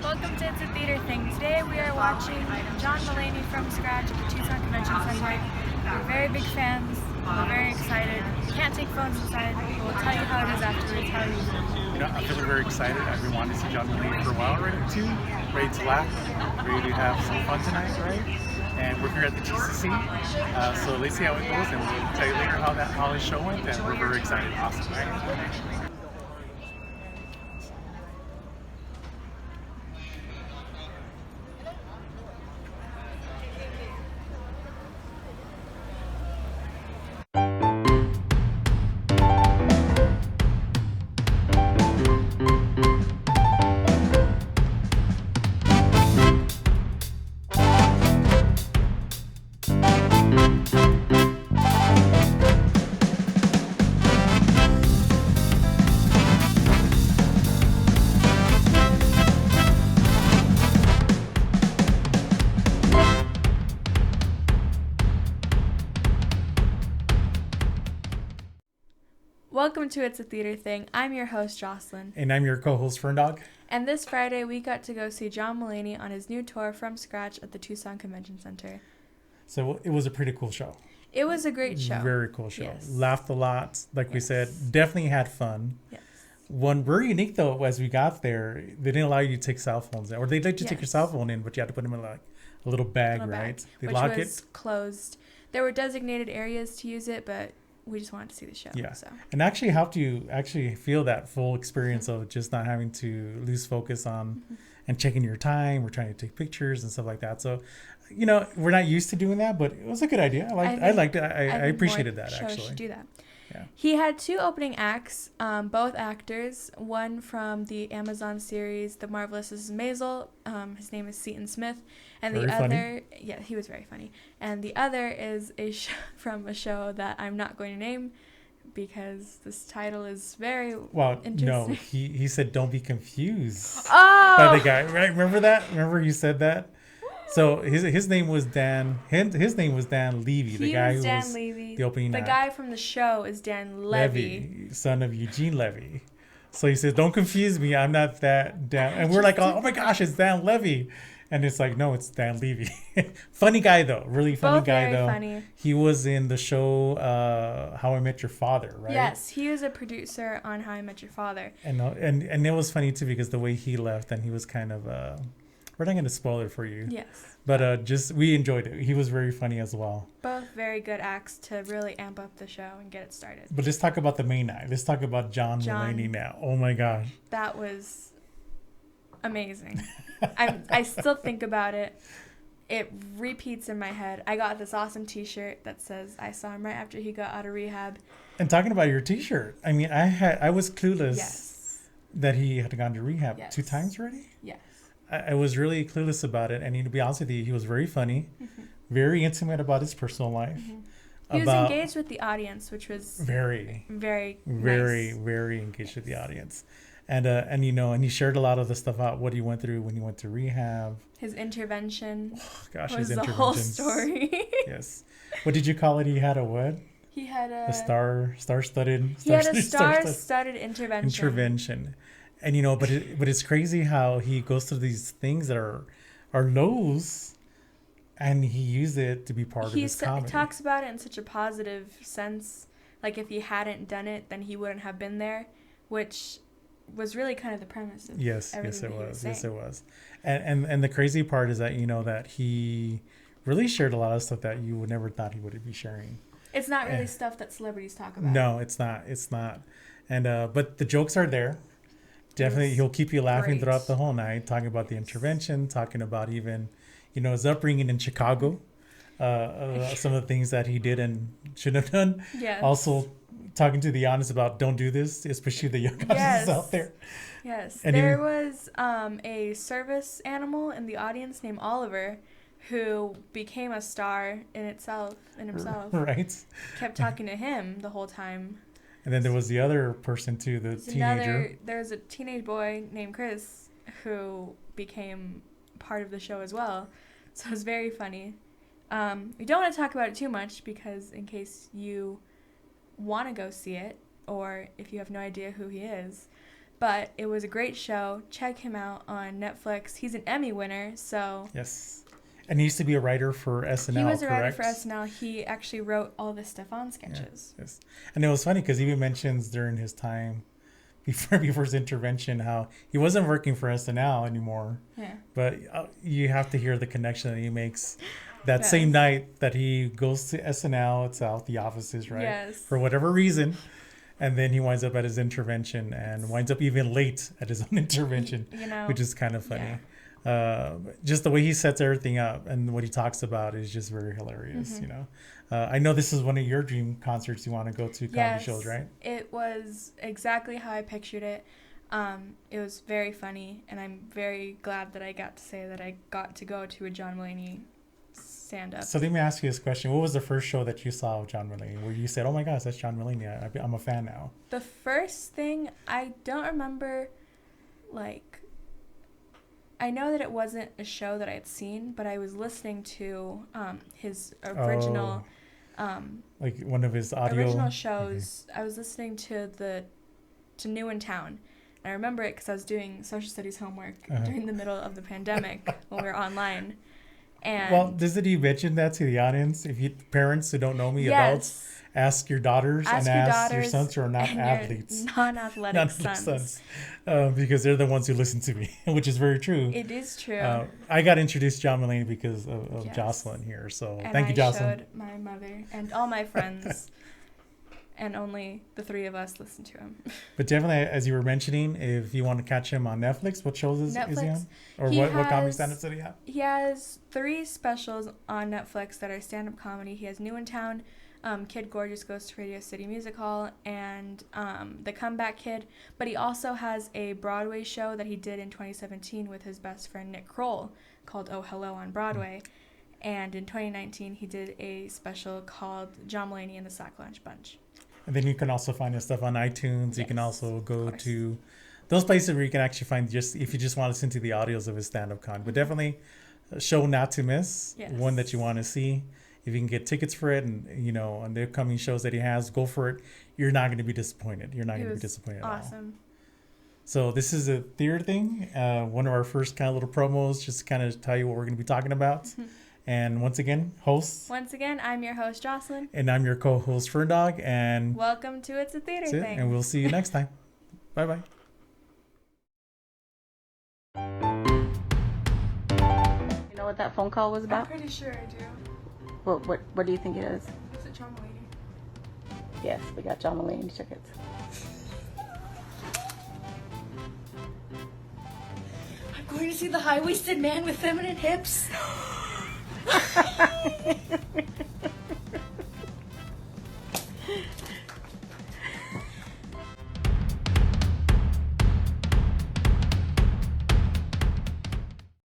Welcome to It's a Theater Thing. Today we are watching John Mulaney from scratch at the Tucson Convention Center. We're very big fans. We're very excited. We can't take phones inside. We'll tell you how it is afterwards. How are you? You know, I'm feeling very excited. I've been wanting to see John Mulaney for a while already too. Ready to laugh, ready to have some fun tonight, right? And we're here at the GCC, so let's see how it goes, and we'll tell you later how the show went. And we're very excited. Awesome, right? Welcome to It's a Theater Thing. I'm your host, Jocelyn. And I'm your co-host, Ferndog. And this Friday, we got to go see John Mulaney on his new tour from scratch at the Tucson Convention Center. So it was a pretty cool show. It was a great show. Very cool show. Yes. Laughed a lot, like we said. Definitely had fun. Yes. One very unique though, as we got there, they didn't allow you to take cell phones in, or they let you take your cell phone in, but you had to put them in like a little bag, right? They which lock was it. Closed. There were designated areas to use it, but we just wanted to see the show. Yeah. So. And actually helped you actually feel that full experience of just not having to lose focus on and checking your time. We're trying to take pictures and stuff like that. So, you know, we're not used to doing that, but it was a good idea. I liked it. I appreciated that, actually. Should do that. Yeah. He had two opening acts, both actors. One from the Amazon series The Marvelous Mrs. Maisel. His name is Seton Smith. And Very the funny. other, yeah, he was very funny. And the other is from a show that I'm not going to name because this title is very interesting. No, he said don't be confused by the guy, right? Remember that? Remember he said that? So his name was Dan. His name was Dan Levy, the guy who was the opening act. The guy from the show is Dan Levy, son of Eugene Levy. So he says, "Don't confuse me. I'm not that Dan." And we're like, "Oh my gosh, it's Dan Levy." And it's like, no, it's Dan Levy. Funny guy though, really funny guy though. Funny. He was in the show How I Met Your Father, right? Yes, he was a producer on How I Met Your Father. And it was funny too because the way he left, and he was kind of we're not going to spoil it for you. Yes. But just we enjoyed it. He was very funny as well. Both very good acts to really amp up the show and get it started. But let's talk about the main act. Let's talk about John Mulaney now. Oh my gosh. That was amazing. I still think about it. It repeats in my head. I got this awesome T-shirt that says I saw him right after he got out of rehab. And talking about your T-shirt, I mean, I was clueless that he had gone to rehab 2 times already. Yes. I was really clueless about it, and to be honest with you, he was very funny, very intimate about his personal life. He was engaged with the audience, which was very nice. Very engaged with the audience. And you know, and he shared a lot of the stuff out what he went through when he went to rehab. His intervention. Oh, gosh, was his the whole story. Yes. What did you call it? He had a what? He had a star-studded. He had a star-studded intervention. And you know, but it's crazy how he goes through these things that are lows, and he used it to be part of his comedy. He talks about it in such a positive sense. Like if he hadn't done it, then he wouldn't have been there, which was really kind of the premise of everything Yes, it was. And the crazy part is that, you know, that he really shared a lot of stuff that you would never thought he would be sharing. It's not really stuff that celebrities talk about. No, it's not. And but the jokes are there. Definitely, he'll keep you laughing throughout the whole night, talking about the intervention, talking about even, you know, his upbringing in Chicago, some of the things that he did and shouldn't have done. Yes. Also, talking to the audience about don't do this, especially the young audiences out there. Yes. And there was a service animal in the audience named Oliver who became a star in himself. Right. Kept talking to him the whole time. And then there was the other person too, the teenager. There was a teenage boy named Chris who became part of the show as well. So it was very funny. We don't want to talk about it too much because in case you want to go see it, or if you have no idea who he is, But it was a great show. Check him out on Netflix. He's an Emmy winner, so... Yes. And he used to be a writer for SNL, He was a writer correct? for SNL. He actually wrote all the Stefan sketches. Yeah, yes. And it was funny because he even mentions during his time before his intervention how he wasn't working for SNL anymore. Yeah. But you have to hear the connection that he makes that Yes. same night that he goes to SNL. It's out the offices, right? Yes. For whatever reason. And then he winds up at his intervention and winds up even late at his own intervention, You know, which is kind of funny. yeah. Just the way he sets everything up and what he talks about is just very hilarious, Mm-hmm. you know. I know this is one of your dream concerts you want to go to, comedy Yes, shows, right? it was exactly how I pictured it. It was very funny, and I'm very glad that I got to say that I got to go to a John Mulaney stand-up. So let me ask you this question. What was the first show that you saw of John Mulaney where you said, oh my gosh, that's John Mulaney. I'm a fan now? The first thing, I don't remember, I know that it wasn't a show that I had seen, but I was listening to his original... like one of his audio... Original shows. Okay. I was listening to New in Town. And I remember it because I was doing social studies homework during the middle of the pandemic when we were online. And well, doesn't he mention that to the audience? If you parents who don't know me, adults, ask your daughters and ask your sons who are not athletes, non-athletic sons, because they're the ones who listen to me, which is very true. It is true. I got introduced to John Mulaney because of yes. Jocelyn here, so and thank you, Jocelyn. I showed my mother and all my friends. And only the three of us listen to him. But definitely, as you were mentioning, if you want to catch him on Netflix, what shows is he on? Or what comedy stand-ups did he have? He has 3 specials on Netflix that are stand-up comedy. He has New in Town, Kid Gorgeous Goes to Radio City Music Hall, and The Comeback Kid. But he also has a Broadway show that he did in 2017 with his best friend Nick Kroll called Oh Hello on Broadway. And in 2019, he did a special called John Mulaney and the Sack Lunch Bunch. And then you can also find his stuff on iTunes. Yes, you can also go to those places where you can actually find if you just want to listen to the audios of his stand-up con. But definitely a show not to miss, one that you want to see. If you can get tickets for it and, on the upcoming shows that he has, go for it. You're not going to be disappointed. You're not going to be disappointed at all. Awesome. So this is a theater thing. One of our first kind of little promos, just to kind of tell you what we're going to be talking about. And once again, hosts. Once again, I'm your host, Jocelyn. And I'm your co-host, Ferndog. And welcome to It's a Theater Thing. And we'll see you next time. Bye-bye. You know what that phone call was about? I'm pretty sure I do. What do you think it is? Is it John Mulaney? Yes, we got John Mulaney tickets. I'm going to see the high-waisted man with feminine hips.